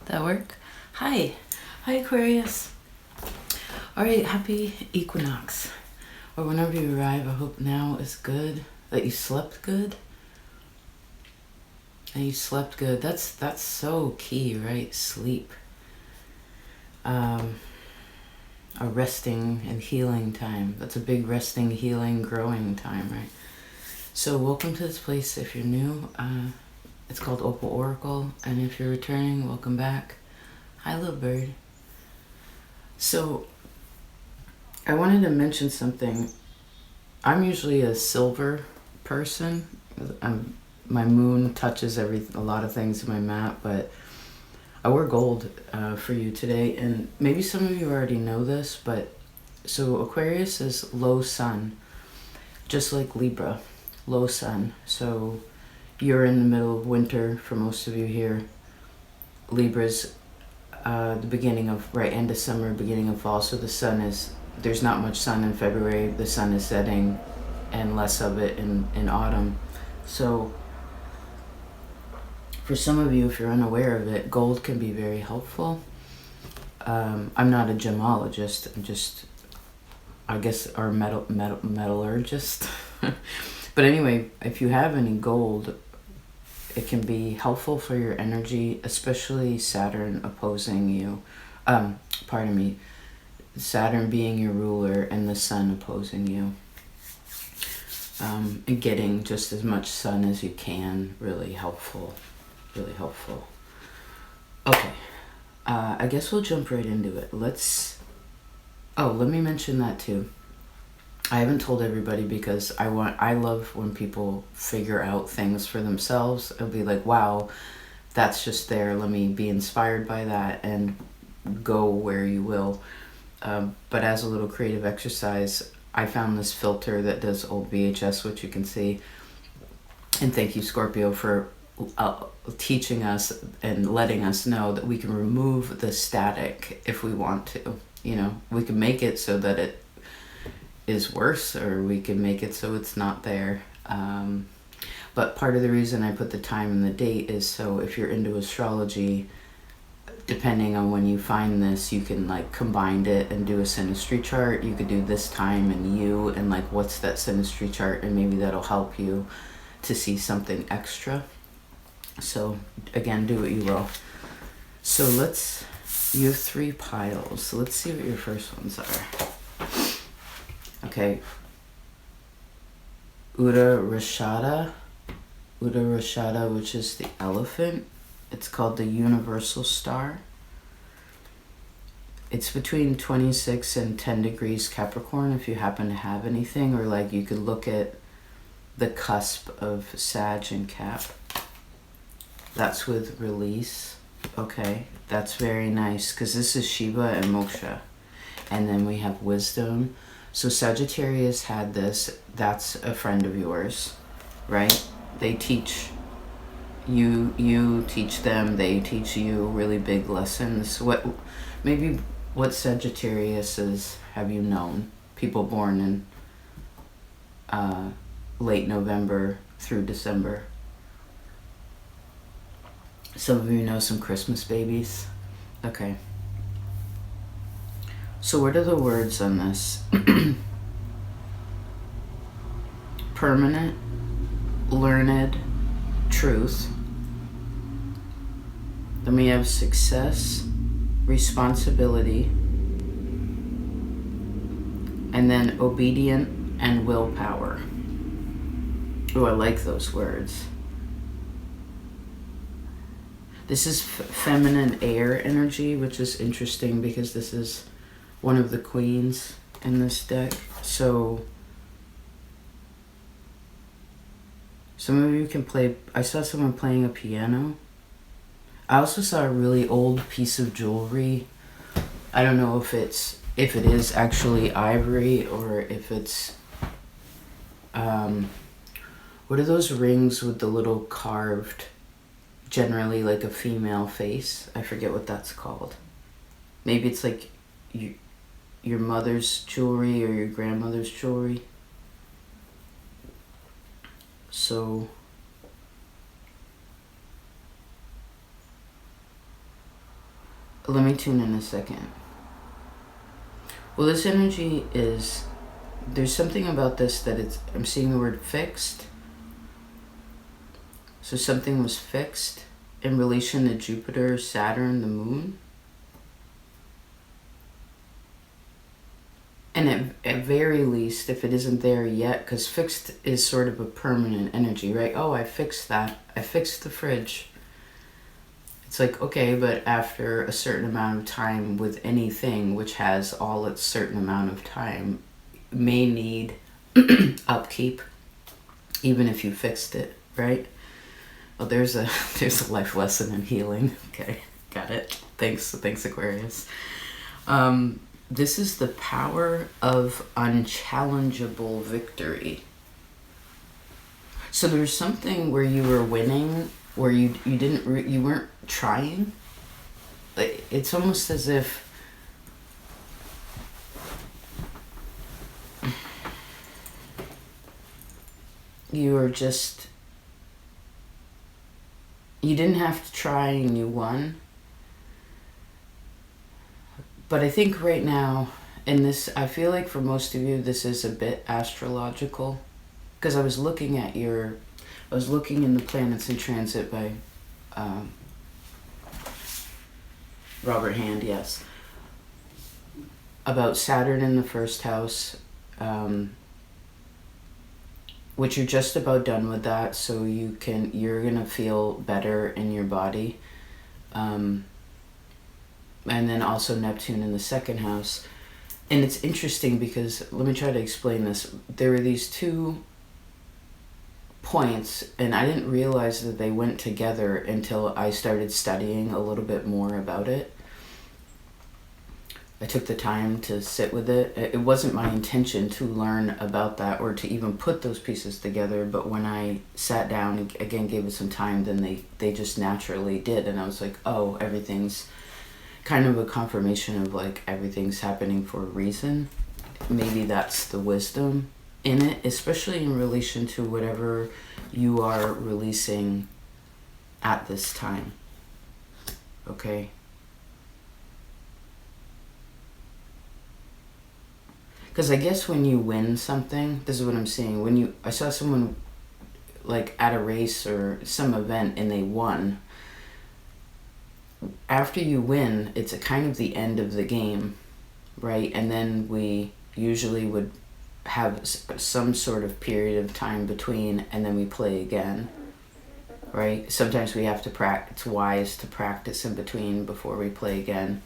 That work? Hi. Hi, Aquarius. Alright, happy equinox. Or whenever you arrive, I hope now is good. That you slept good. And you slept good. That's so key, right? Sleep. A resting and healing time. That's a big resting, healing, growing time, right? So welcome to this place if you're new. It's called Opal Oracle. And if you're returning, welcome back. Hi, little bird. So I wanted to mention something. I'm usually a silver person. My moon touches a lot of things in my map, but I wore gold for you today. And maybe some of you already know this, but so Aquarius is low sun, just like Libra, low sun. So you're in the middle of winter for most of you here. Libra's the beginning of, right, end of summer, beginning of fall. So the sun is, there's not much sun in February. The sun is setting and less of it in autumn. So for some of you, if you're unaware of it, gold can be very helpful. I'm not a gemologist. I'm just, I guess, our metallurgist. But anyway, if you have any gold, it can be helpful for your energy, especially Saturn opposing you. Pardon me. Saturn being your ruler and the sun opposing you. And getting just as much sun as you can, really helpful. Really helpful. Okay. I guess we'll jump right into it. Let me mention that too. I haven't told everybody because I love when people figure out things for themselves. It'll be like, wow, that's just there. Let me be inspired by that and go where you will. But as a little creative exercise, I found this filter that does old VHS, which you can see. And thank you, Scorpio, for teaching us and letting us know that we can remove the static if we want to. You know, we can make it so that it is worse, or we can make it so it's not there. But part of the reason I put the time and the date is so if you're into astrology, depending on when you find this, you can like combine it and do a synastry chart. You could do this time and you and like what's that synastry chart, and maybe that'll help you to see something extra. So again, do what you will. So you have 3 piles. So let's see what your first ones are. Okay. Uttarashada, which is the elephant. It's called the universal star. It's between 26 and 10 degrees Capricorn if you happen to have anything, or like you could look at the cusp of Sag and Cap. That's with release. Okay, that's very nice because this is Shiva and Moksha. And then we have wisdom. So Sagittarius had this. That's a friend of yours, right? They teach you teach them, they teach you really big lessons. What Sagittariuses have you known? People born in late November through December. Some of you know some Christmas babies. Okay. So what are the words on this? Permanent, learned, truth. Then we have success, responsibility, and then obedient and willpower. Oh, I like those words. This is feminine air energy, which is interesting because this is one of the queens in this deck. So some of you can play. I saw someone playing a piano. I also saw a really old piece of jewelry. I don't know if it is actually ivory or if it's what are those rings with the little carved, generally like a female face? I forget what that's called. Maybe it's like your mother's jewelry or your grandmother's jewelry. So Let me tune in a second. Well, this energy is, there's something about this that I'm seeing the word fixed. So something was fixed in relation to Jupiter, Saturn, the moon. And at very least, if it isn't there yet, because fixed is sort of a permanent energy, right? Oh, I fixed that. I fixed the fridge. It's like, okay, but after a certain amount of time with anything which has all its certain amount of time, may need upkeep, even if you fixed it, right? Well, there's a life lesson in healing. Okay, got it. Thanks Aquarius. This is the power of unchallengeable victory. So there's something where you were winning, where you weren't trying. It's almost as if you were just, you didn't have to try and you won. But I think right now, in this, I feel like for most of you, this is a bit astrological. Because I was looking in the planets in transit by Robert Hand, yes. About Saturn in the first house, which you're just about done with that, so you're gonna feel better in your body. And then also Neptune in the second house. And it's interesting because, let me try to explain this. There were these two points, and I didn't realize that they went together until I started studying a little bit more about it. I took the time to sit with it. It wasn't my intention to learn about that or to even put those pieces together, but when I sat down and again gave it some time, then they just naturally did. And I was like, oh, everything's kind of a confirmation of like everything's happening for a reason. Maybe that's the wisdom in it, especially in relation to whatever you are releasing at this time. Okay? Because I guess when you win something, this is what I'm seeing. I saw someone like at a race or some event and they won. After you win, it's a kind of the end of the game, right? And then we usually would have some sort of period of time between, and then we play again, right? Sometimes we have to practice. It's wise to practice in between before we play again,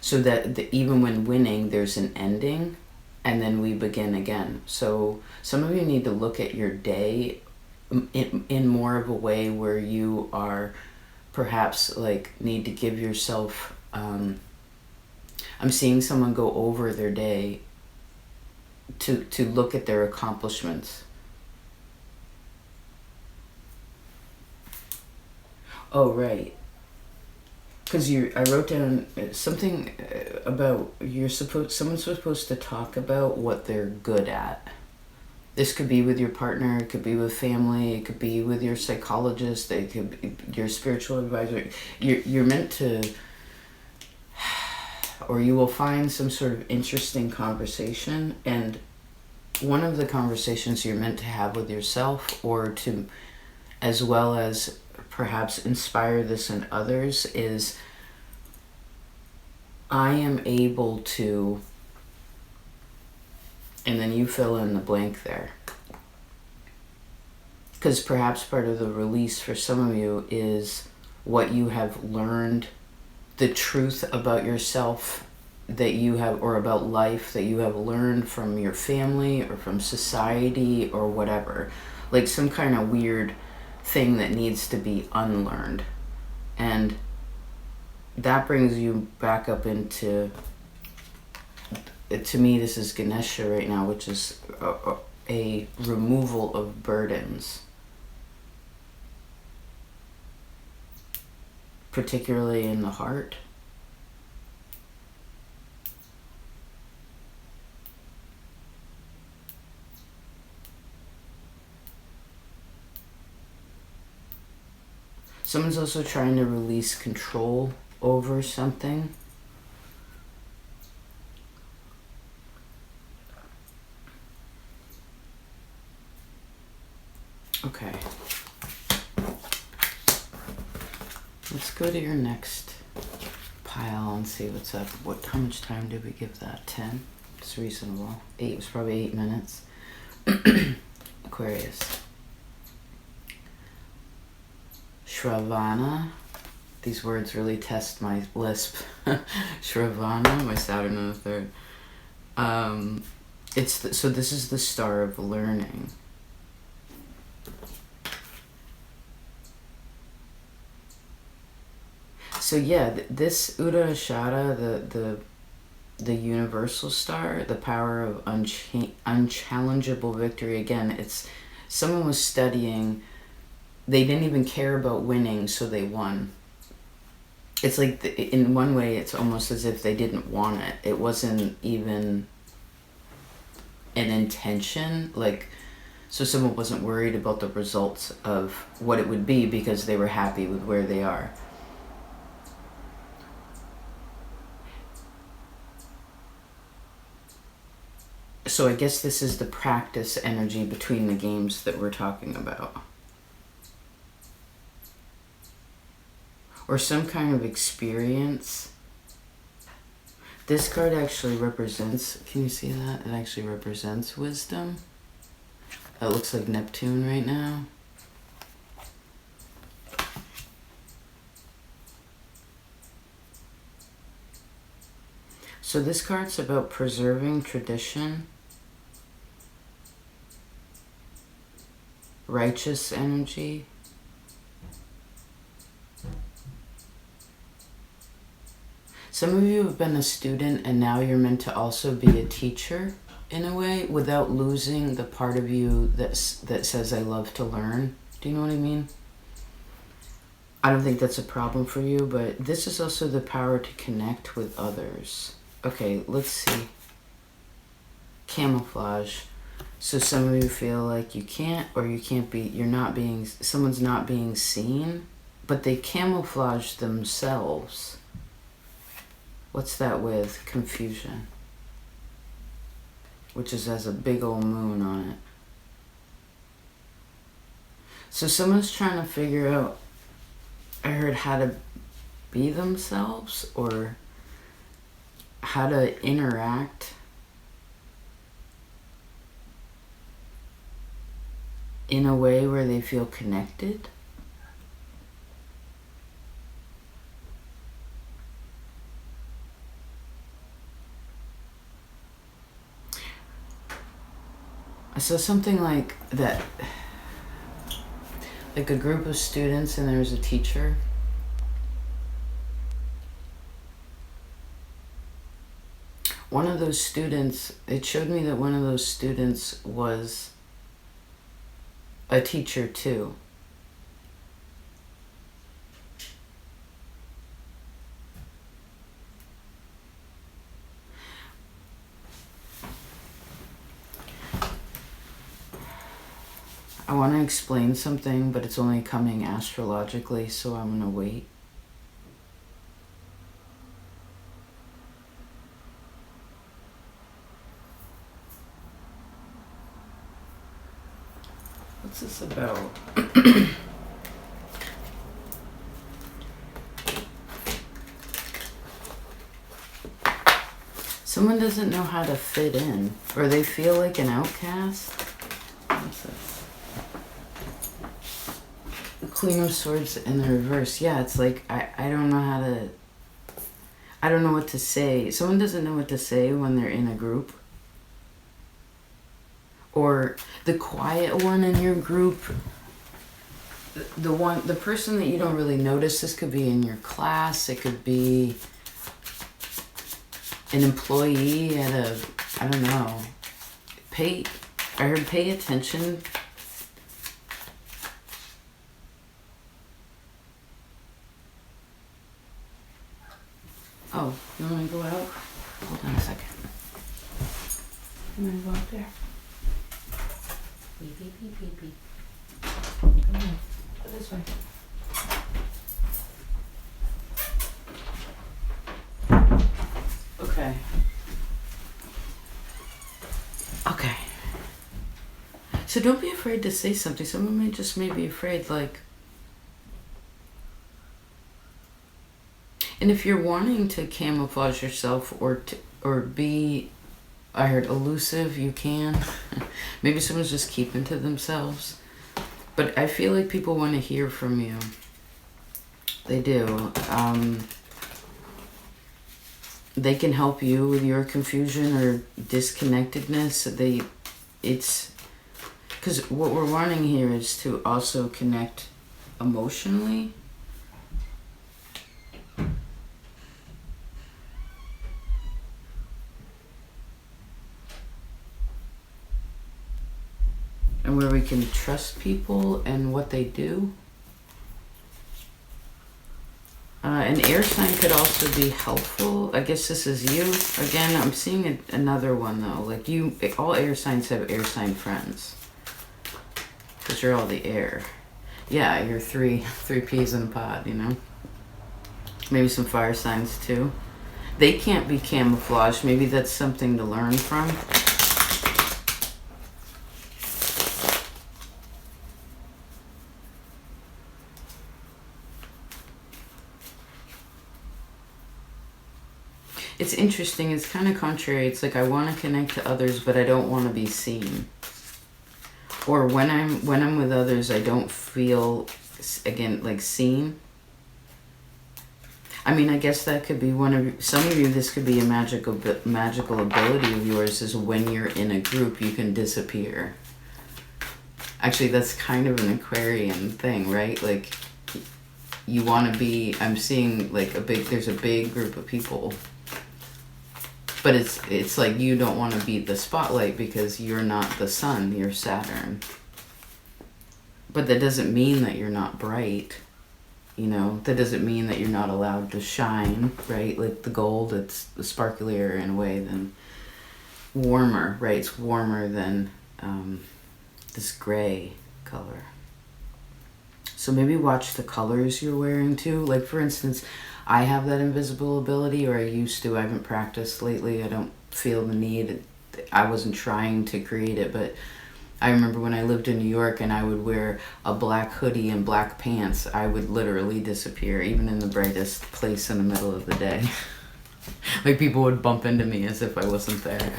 so that even when winning, there's an ending, and then we begin again. So some of you need to look at your day in more of a way where you are perhaps like need to give yourself, I'm seeing someone go over their day to look at their accomplishments. Oh, right. Because I wrote down something about someone's supposed to talk about what they're good at. This could be with your partner, it could be with family, it could be with your psychologist, it could be your spiritual advisor. You're meant to, or you will find some sort of interesting conversation, and one of the conversations you're meant to have with yourself, or to, as well as perhaps inspire this in others, is I am able to, and then you fill in the blank there. Because perhaps part of the release for some of you is what you have learned, the truth about yourself that you have, or about life that you have learned from your family or from society or whatever. Like some kind of weird thing that needs to be unlearned. And that brings you back up into, to me, this is Ganesha right now, which is a removal of burdens. Particularly in the heart. Someone's also trying to release control over something. Okay. Let's go to your next pile and see what's up. How much time did we give that? 10? It's reasonable. 8 was probably 8 minutes. Aquarius. Shravana. These words really test my lisp. Shravana, my Saturn in the third. So this is the star of learning. So yeah, this Uttara, the universal star, the power of unchallengeable victory. Again, it's someone was studying. They didn't even care about winning, so they won. It's like, in one way, it's almost as if they didn't want it. It wasn't even an intention. Like, so someone wasn't worried about the results of what it would be because they were happy with where they are. So I guess this is the practice energy between the games that we're talking about. Or some kind of experience. This card actually represents, can you see that? It actually represents wisdom. It looks like Neptune right now. So this card's about preserving tradition, righteous energy, some of you have been a student and now you're meant to also be a teacher in a way without losing the part of you that says I love to learn. Do you know what I mean? I don't think that's a problem for you, but this is also the power to connect with others. Okay, let's see. Camouflage. So some of you feel like you can't, or you can't be, someone's not being seen, but they camouflage themselves. What's that with? Confusion. Which has a big old moon on it. So someone's trying to figure out, I heard, how to be themselves, or how to interact in a way where they feel connected. So something like that, like a group of students and there's a teacher. One of those students, it showed me that one of those students was a teacher too. I want to explain something, but it's only coming astrologically, so I'm going to wait. What's this about? Someone doesn't know how to fit in, or they feel like an outcast. What's this? The Queen of Swords in the reverse. Yeah, it's like, I don't know how to, I don't know what to say. Someone doesn't know what to say when they're in a group. Or the quiet one in your group, the person that you don't really notice. This could be in your class, it could be an employee at a, I don't know, I heard pay attention. Oh, you want to go out? Hold on a second. You want to go out there? Beep, beep, beep, beep, beep. Come on, go this way. So don't be afraid to say something. Someone may be afraid, like... And if you're wanting to camouflage yourself or be, I heard, elusive, you can. Maybe someone's just keeping to themselves. But I feel like people want to hear from you. They do. They can help you with your confusion or disconnectedness. It's because what we're wanting here is to also connect emotionally. And where we can trust people and what they do. An air sign could also be helpful. I guess this is you. Again, I'm seeing another one though. Like all air signs have air sign friends. Because you're all the air. Yeah, you're three peas in a pod, you know? Maybe some fire signs too. They can't be camouflaged. Maybe that's something to learn from. It's interesting. It's kind of contrary. It's like I want to connect to others, but I don't want to be seen. Or when I'm with others, I don't feel, again, like seen. I mean, I guess that could be some of you, this could be a magical ability of yours, is when you're in a group, you can disappear. Actually, that's kind of an Aquarian thing, right? Like, you want to be, I'm seeing like there's a big group of people. But it's like you don't want to be the spotlight because you're not the sun, you're Saturn. But that doesn't mean that you're not bright, you know? That doesn't mean that you're not allowed to shine, right? Like the gold, it's sparklier in a way than warmer, right? It's warmer than this gray color. So maybe watch the colors you're wearing too. Like for instance, I have that invisible ability, or I used to. I haven't practiced lately. I don't feel the need. I wasn't trying to create it, but I remember when I lived in New York and I would wear a black hoodie and black pants, I would literally disappear, even in the brightest place in the middle of the day. Like people would bump into me as if I wasn't there.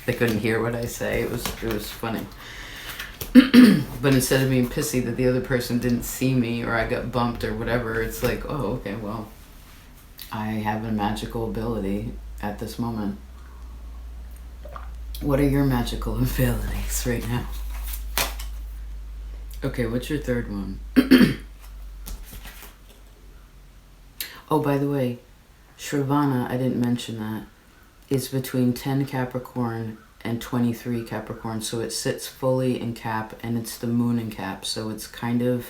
They couldn't hear what I say. It was funny. But instead of being pissy that the other person didn't see me or I got bumped or whatever, it's like, oh, okay, well, I have a magical ability at this moment. What are your magical abilities right now? Okay, what's your third one? Oh, by the way, Shravana, I didn't mention that, is between 10 Capricorn and 23 Capricorn, so it sits fully in Cap, and it's the moon in Cap, so it's kind of,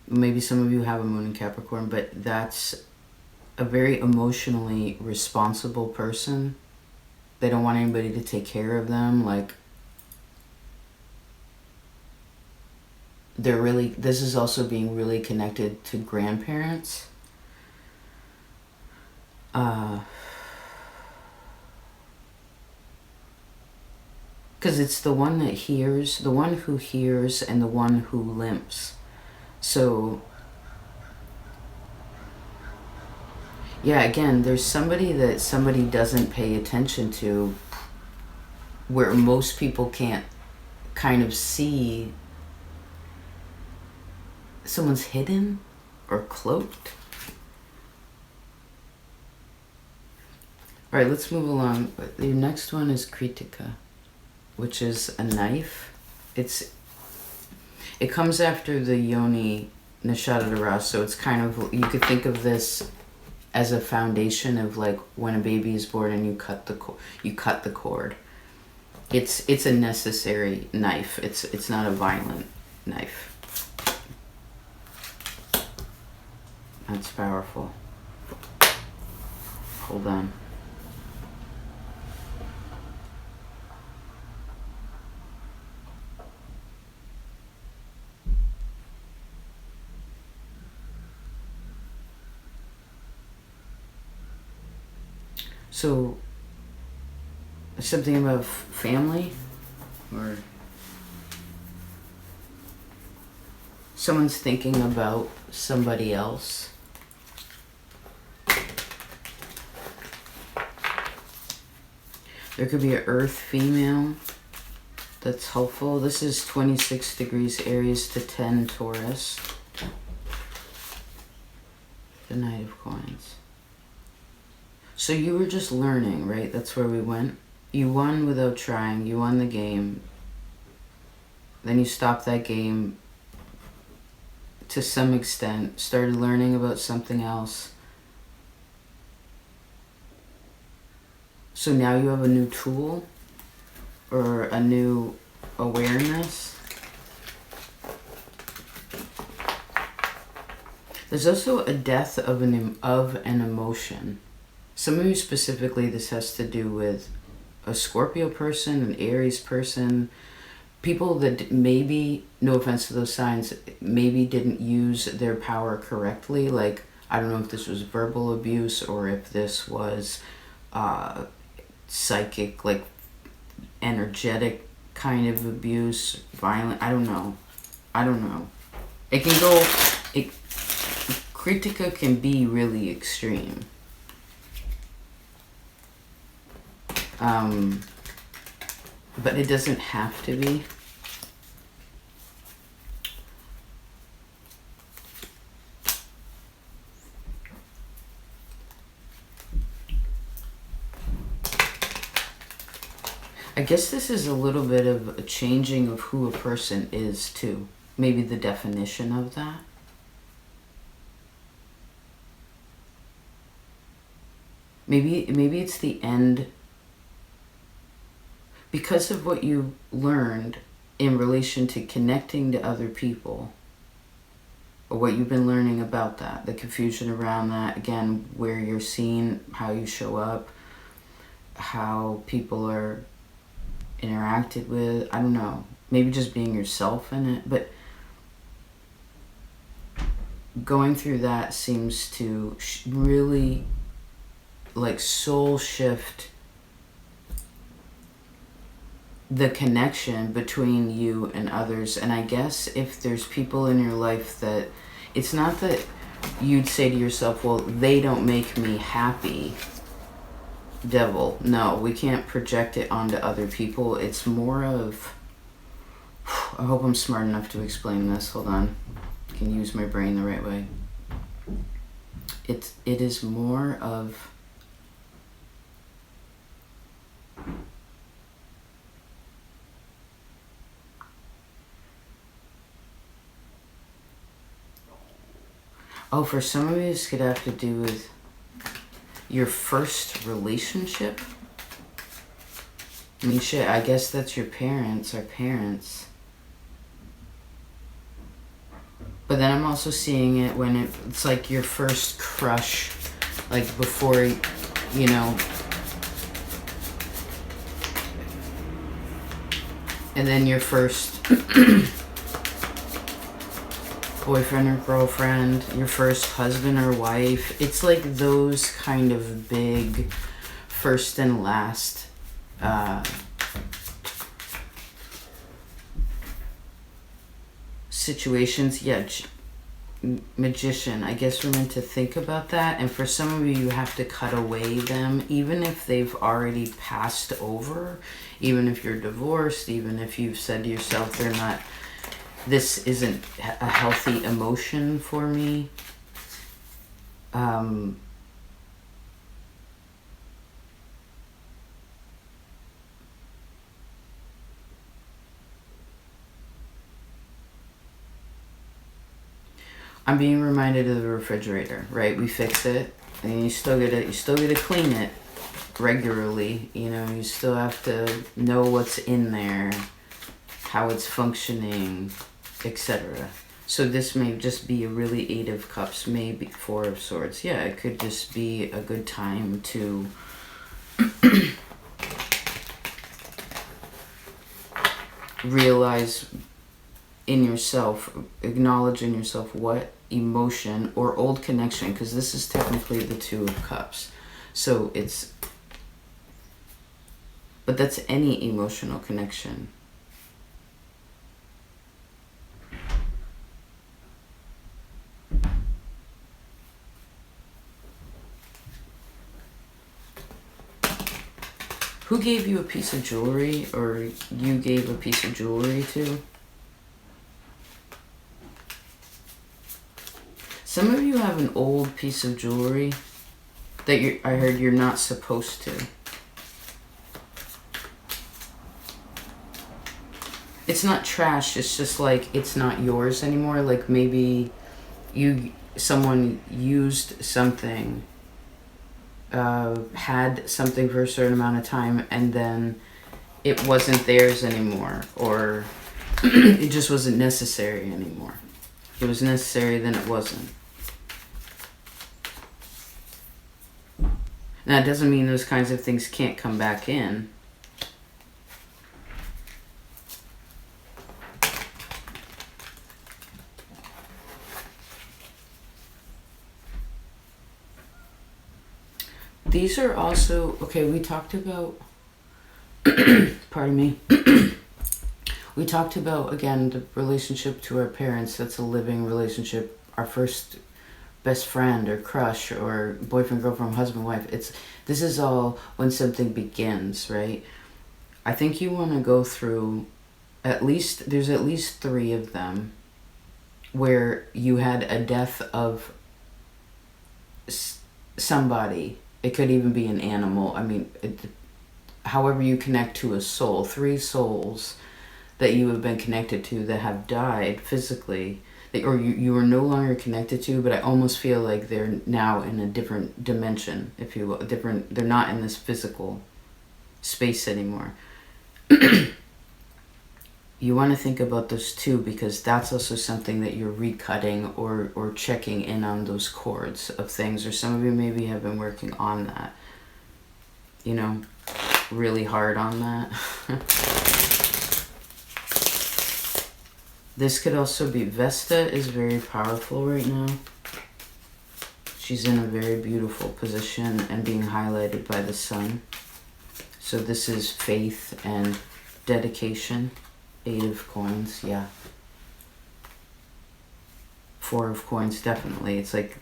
maybe some of you have a moon in Capricorn, but that's a very emotionally responsible person. They don't want anybody to take care of them. Like, they're really, this is also being really connected to grandparents. Because it's the one that hears, the one who hears, and the one who limps. So, yeah, again, there's somebody that somebody doesn't pay attention to, where most people can't kind of see. Someone's hidden or cloaked. All right, let's move along. The next one is Kritika, which is a knife. It comes after the Yoni Nishadara, so it's kind of, you could think of this as a foundation of like when a baby is born and you cut the cord. It's a necessary knife. It's not a violent knife. That's powerful. Hold on. So, something about family. or someone's thinking about somebody else. There could be an earth female that's helpful. This is 26 degrees Aries to 10 Taurus. The Knight of Coins. So you were just learning, right? That's where we went. You won without trying. You won the game. Then you stopped that game to some extent. Started learning about something else. So now you have a new tool or a new awareness. There's also a death of an emotion. Some of you specifically, this has to do with a Scorpio person, an Aries person, people that maybe, no offense to those signs, maybe didn't use their power correctly. Like, I don't know if this was verbal abuse or if this was psychic, like energetic kind of abuse, violent. I don't know. It can go, Kritika can be really extreme. But it doesn't have to be. I guess this is a little bit of a changing of who a person is too. Maybe the definition of that. Maybe it's the end. Because of what you learned in relation to connecting to other people, or what you've been learning about that, the confusion around that, again, where you're seen, how you show up, how people are interacted with, I don't know, maybe just being yourself in it, but going through that seems to really like soul shift the connection between you and others. And I guess if there's people in your life that, it's not that you'd say to yourself, well, they don't make me happy, devil. No, we can't project it onto other people. It's more of, I hope I'm smart enough to explain this. Hold on. I can use my brain the right way. It is more of for some of you, this could have to do with your first relationship. I mean, shit, I guess that's your parents, our parents. But then I'm also seeing it when it's like your first crush, like before, you know. And then your first boyfriend or girlfriend, your first husband or wife. It's like those kind of big first and last situations. Yeah, magician. I guess we're meant to think about that. And for some of you, you have to cut away them, even if they've already passed over, even if you're divorced, even if you've said to yourself, they're not, this isn't a healthy emotion for me. I'm being reminded of the refrigerator, right? We fix it, and you still gotta clean it regularly. You know, you still have to know what's in there, how it's functioning, etc. So this may just be a really 8 of Cups, maybe 4 of Swords. Yeah, it could just be a good time to realize in yourself, acknowledge in yourself what emotion or old connection, because this is technically the 2 of Cups. So it's, but that's any emotional connection. Who gave you a piece of jewelry, or you gave a piece of jewelry to? Some of you have an old piece of jewelry that I heard you're not supposed to. It's not trash, it's just like it's not yours anymore. Like maybe someone used something, had something for a certain amount of time, and then it wasn't theirs anymore, or it just wasn't necessary anymore. It was necessary, then it wasn't. Now, it doesn't mean those kinds of things can't come back in. These are also, okay, we talked about, pardon me, we talked about, again, the relationship to our parents. That's a living relationship. Our first best friend or crush or boyfriend, girlfriend, husband, wife. This is all when something begins, right? I think you want to go through there's at least 3 of them where you had a death of somebody. It could even be an animal. I mean, however you connect to a soul. 3 souls that you have been connected to that have died physically, or you are no longer connected to, but I almost feel like they're now in a different dimension, if you will. They're not in this physical space anymore. You want to think about those 2, because that's also something that you're recutting or checking in on those chords of things, or some of you maybe have been working on that, really hard on that. This could also be, Vesta is very powerful right now. She's in a very beautiful position and being highlighted by the sun. So this is faith and dedication. 8 of coins, yeah. 4 of coins, definitely. It's like,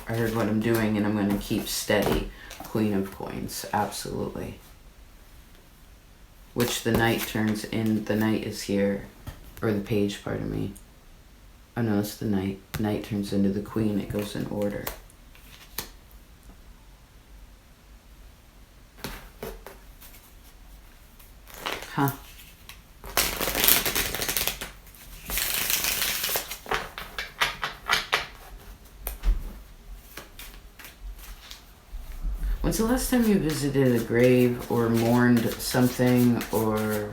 I heard what I'm doing and I'm going to keep steady. Queen of coins, absolutely. Which the knight turns in, the knight is here. Or the page, pardon me. Oh no, it's the knight. Knight turns into the queen. It goes in order. Huh. When's the last time you visited a grave or mourned something or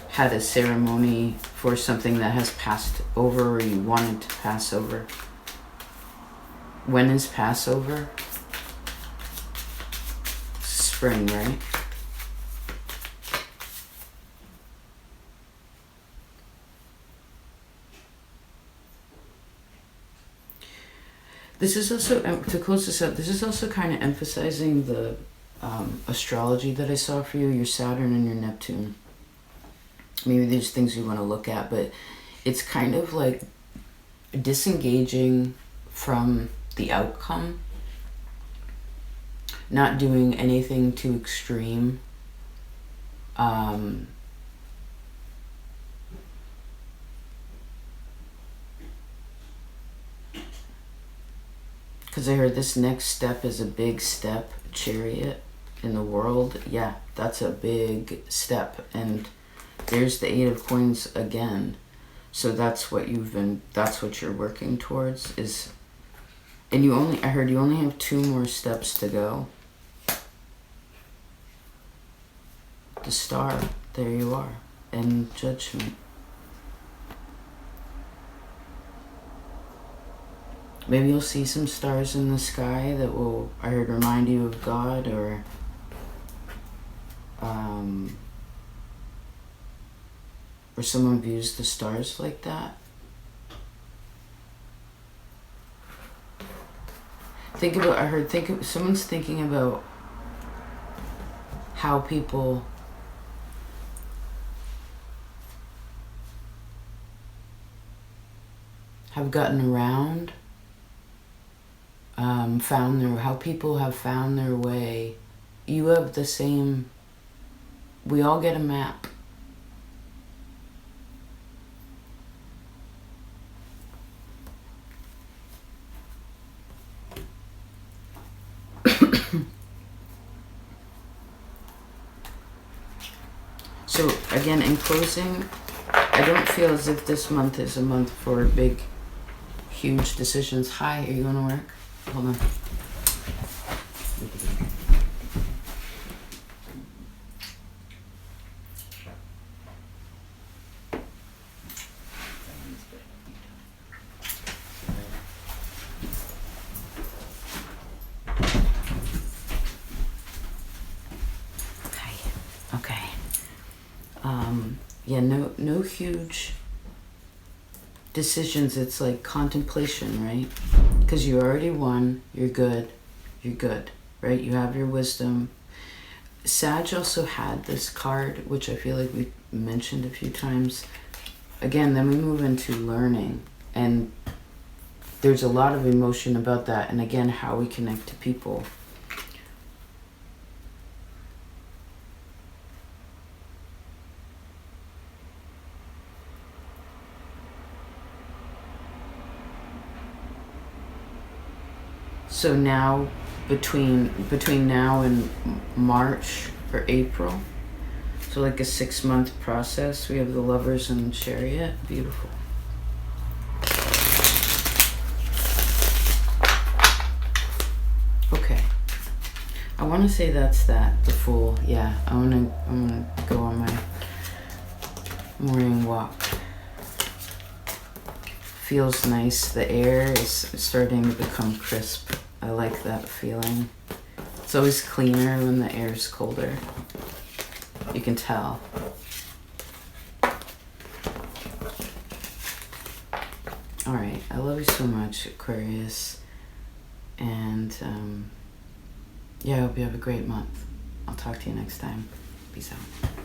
had a ceremony for something that has passed over or you wanted to pass over? When is Passover? Spring, right? This is also, to close this up, this is also kind of emphasizing the astrology that I saw for you, your Saturn and your Neptune. Maybe there's things you want to look at, but it's kind of like disengaging from the outcome, not doing anything too extreme. Because I heard this next step is a big step, Chariot, in the world. Yeah, that's a big step. And there's the 8 of coins again. So that's what that's what you're working towards is, and I heard you only have 2 more steps to go. The Star, there you are, and Judgment. Maybe you'll see some stars in the sky that will, I heard, remind you of God, or someone views the stars like that. Someone's thinking about how people have gotten around, how people have found their way you have the same, we all get a map. So again, in closing, I don't feel as if this month is a month for big, huge decisions. Hi, are you going to work? Hold on. Okay. Yeah, no huge decisions. It's like contemplation, right? Because you already won. You're good, right? You have your wisdom. Sag also had this card, which I feel like we mentioned a few times. Again, then we move into learning, and there's a lot of emotion about that, and again, how we connect to people. So now, between now and March or April, so like a 6-month process, we have the Lovers and Chariot. Beautiful. Okay. I want to say that's that, the Fool. Yeah, I'm gonna go on my morning walk. Feels nice. The air is starting to become crisp. I like that feeling. It's always cleaner when the air is colder. You can tell. All right, I love you so much, Aquarius. And yeah, I hope you have a great month. I'll talk to you next time. Peace out.